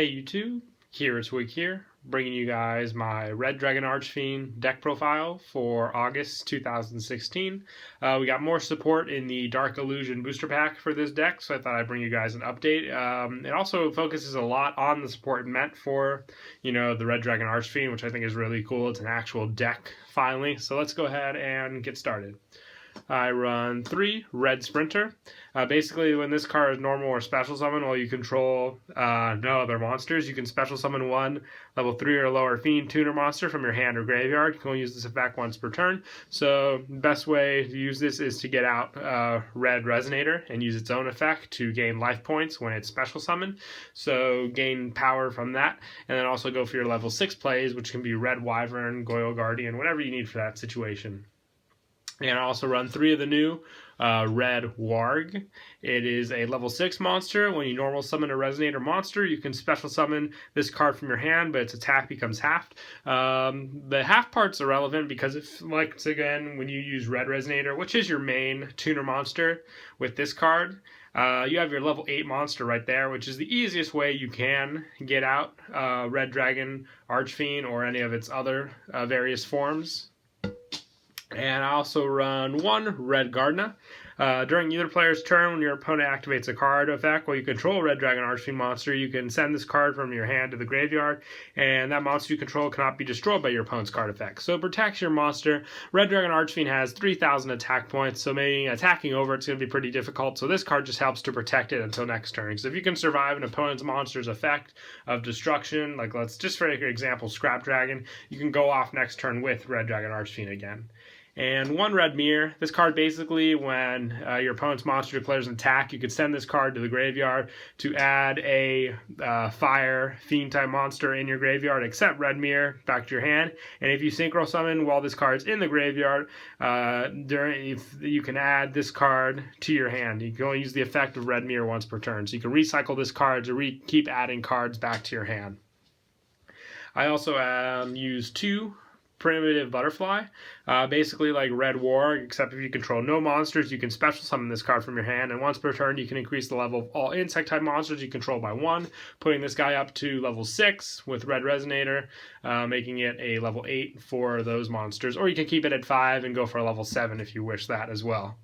Hey YouTube, Twig here, bringing you guys my Red Dragon Archfiend deck profile for August 2016. We got more support in the Dark Illusion booster pack for this deck, so I thought I'd bring you guys an update. It also focuses a lot on the support meant for, the Red Dragon Archfiend, which I think is really cool. It's an actual deck finally, so let's go ahead and get started. I run 3 Red Sprinter. Basically, when this card is normal or special summon while you control no other monsters, you can special summon one level 3 or lower Fiend Tuner monster from your hand or graveyard. You can only use this effect once per turn. So the best way to use this is to get out Red Resonator and use its own effect to gain life points when it's special summoned. So gain power from that, and then also go for your level 6 plays, which can be Red Wyvern, Goyle Guardian, whatever you need for that situation. And I also run 3 of the new Red Warg. It is a level 6 monster. When you normal summon a Resonator monster, you can special summon this card from your hand, but its attack becomes halved. The half part's irrelevant because, again, when you use Red Resonator, which is your main tuner monster with this card, you have your level 8 monster right there, which is the easiest way you can get out Red Dragon Archfiend or any of its other various forms. And I also run 1 Red Gardener. During either player's turn, when your opponent activates a card effect while you control Red Dragon Archfiend monster, you can send this card from your hand to the graveyard, and that monster you control cannot be destroyed by your opponent's card effect. So it protects your monster. Red Dragon Archfiend has 3,000 attack points, so maybe attacking over it's going to be pretty difficult, so this card just helps to protect it until next turn. Because if you can survive an opponent's monster's effect of destruction, like let's just for example, Scrap Dragon, you can go off next turn with Red Dragon Archfiend again. And 1 Red Mirror. This card basically, when your opponent's monster declares an attack, you could send this card to the graveyard to add a fire fiend type monster in your graveyard, except Red Mirror, back to your hand. And if you synchro summon while this card's in the graveyard, you can add this card to your hand. You can only use the effect of Red Mirror once per turn. So you can recycle this card to keep adding cards back to your hand. I also use 2 Primitive Butterfly, basically like Red War, except if you control no monsters, you can special summon this card from your hand, and once per turn you can increase the level of all insect type monsters you control by 1, putting this guy up to level 6 with Red Resonator, making it a level 8 for those monsters, or you can keep it at 5 and go for a level 7 if you wish that as well.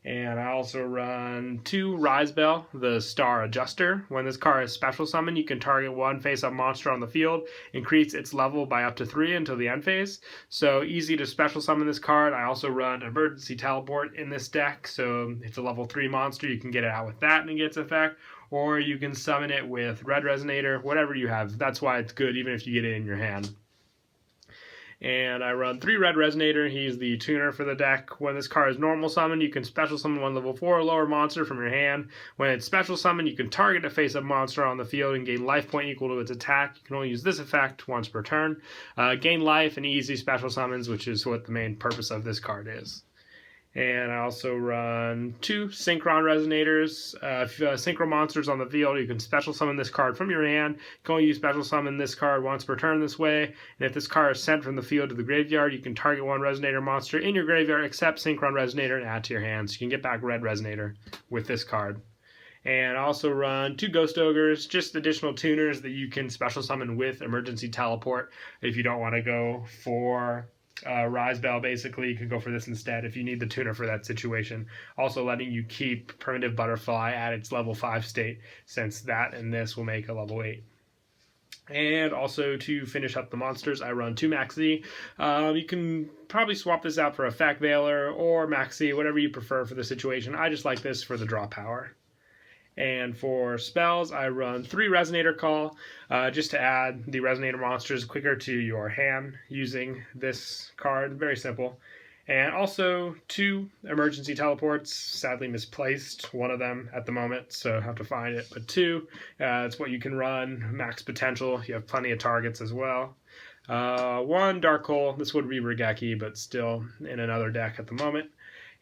And I also run 2 Rise Bell, the Star Adjuster. When this card is special summoned, you can target 1 face-up monster on the field, increase its level by up to 3 until the end phase. So easy to special summon this card. I also run Emergency Teleport in this deck, so it's a level 3 monster. You can get it out with that and it gets effect, or you can summon it with Red Resonator, whatever you have. That's why it's good even if you get it in your hand. And I run 3 Red Resonator. He's the tuner for the deck. When this card is normal summoned, you can special summon 1 level 4 or lower monster from your hand. When it's special summoned, you can target a face-up monster on the field and gain life point equal to its attack. You can only use this effect once per turn. Gain life and easy special summons, which is what the main purpose of this card is. And I also run 2 Synchron Resonators. If you have Synchro monsters on the field, you can special summon this card from your hand. You can only use special summon this card once per turn this way. And if this card is sent from the field to the graveyard, you can target 1 Resonator monster in your graveyard, except Synchron Resonator, and add to your hand. So you can get back Red Resonator with this card. And I also run 2 Ghost Ogres, just additional tuners that you can special summon with Emergency Teleport if you don't want to go for Rise Bell. Basically, you could go for this instead if you need the tuner for that situation. Also letting you keep Primitive Butterfly at its level 5 state, since that and this will make a level 8. And also to finish up the monsters, I run 2 Max Z. You can probably swap this out for a Fact Veiler or Max Z, whatever you prefer for the situation. I just like this for the draw power. And for spells, I run 3 Resonator Call, just to add the Resonator monsters quicker to your hand using this card. Very simple. And also 2 Emergency Teleports, sadly misplaced, 1 of them at the moment, so I have to find it. But 2, it's what you can run, max potential. You have plenty of targets as well. 1 Dark Hole, this would be Regeki, but still in another deck at the moment.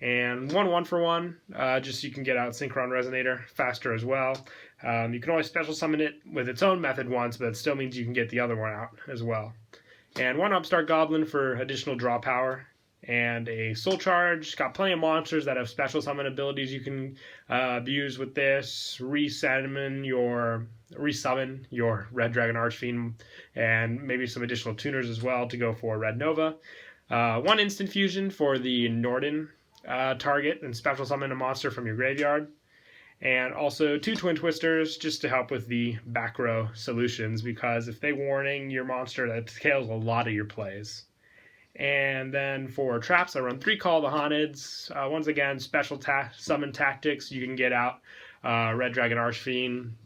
And 1 1-for-1, just so you can get out Synchron Resonator faster as well. You can always special summon it with its own method once, but it still means you can get the other one out as well. And 1 Upstart Goblin for additional draw power. and a Soul Charge. Got plenty of monsters that have special summon abilities you can abuse with this. Resummon your Red Dragon Archfiend, and maybe some additional tuners as well to go for Red Nova. One instant fusion for the Norden target and special summon a monster from your graveyard. And also 2 Twin Twisters just to help with the back row solutions, because if they warning your monster, that scales a lot of your plays. And then for traps, I run 3 Call the Haunteds. Once again, special summon tactics. You can get out Red Dragon Archfiend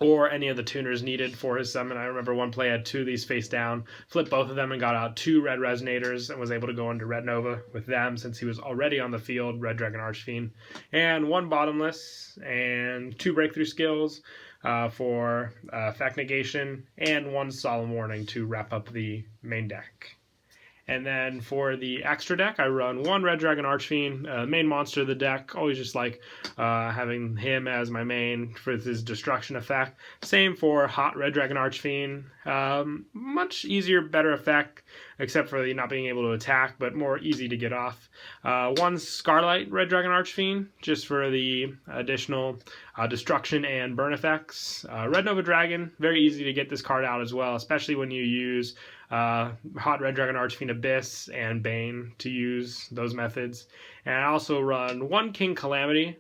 or any of the tuners needed for his summon. I remember one play had 2 of these face down, flipped both of them and got out 2 Red Resonators and was able to go into Red Nova with them since he was already on the field, Red Dragon Archfiend. And 1 Bottomless and 2 Breakthrough Skills for effect negation, and 1 Solemn Warning to wrap up the main deck. And then for the extra deck, I run 1 Red Dragon Archfiend, main monster of the deck. Always just like having him as my main for his destruction effect. Same for Hot Red Dragon Archfiend. Much easier, better effect, except for the not being able to attack, but more easy to get off. 1 Scarlet Red Dragon Archfiend, just for the additional destruction and burn effects. Red Nova Dragon, very easy to get this card out as well, especially when you use Hot Red Dragon Archfiend Abyss and Bane to use those methods. And I also run 1 King Calamity.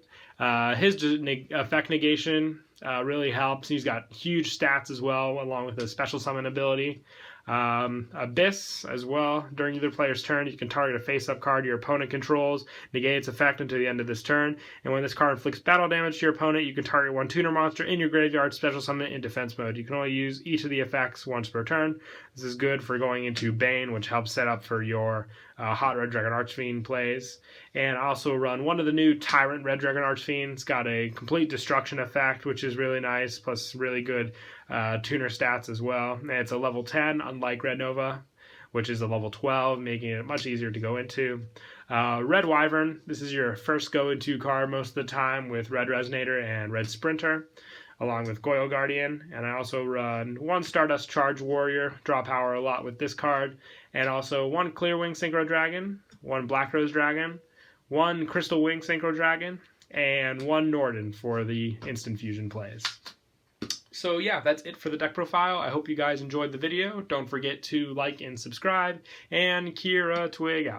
His effect negation really helps. He's got huge stats as well, along with a special summon ability. Abyss as well. During either player's turn, you can target a face-up card your opponent controls, negate its effect until the end of this turn, and when this card inflicts battle damage to your opponent, you can target 1 tuner monster in your graveyard, special summon it in defense mode. You can only use each of the effects once per turn. This is good for going into Bane, which helps set up for your Hot Red Dragon Archfiend plays. And I also run 1 of the new Tyrant Red Dragon Archfiend. It's got a complete destruction effect, which is really nice, plus really good tuner stats as well. And it's a level 10, unlike Red Nova, which is a level 12, making it much easier to go into. Red Wyvern, this is your first go-into card most of the time with Red Resonator and Red Sprinter, along with Goyle Guardian. And I also run 1 Stardust Charge Warrior, draw power a lot with this card, and also 1 Clearwing Synchro Dragon, 1 Black Rose Dragon, 1 Crystal Wing Synchro Dragon, and 1 Norden for the instant fusion plays. So yeah, that's it for the deck profile. I hope you guys enjoyed the video. Don't forget to like and subscribe, and Kira Twig out.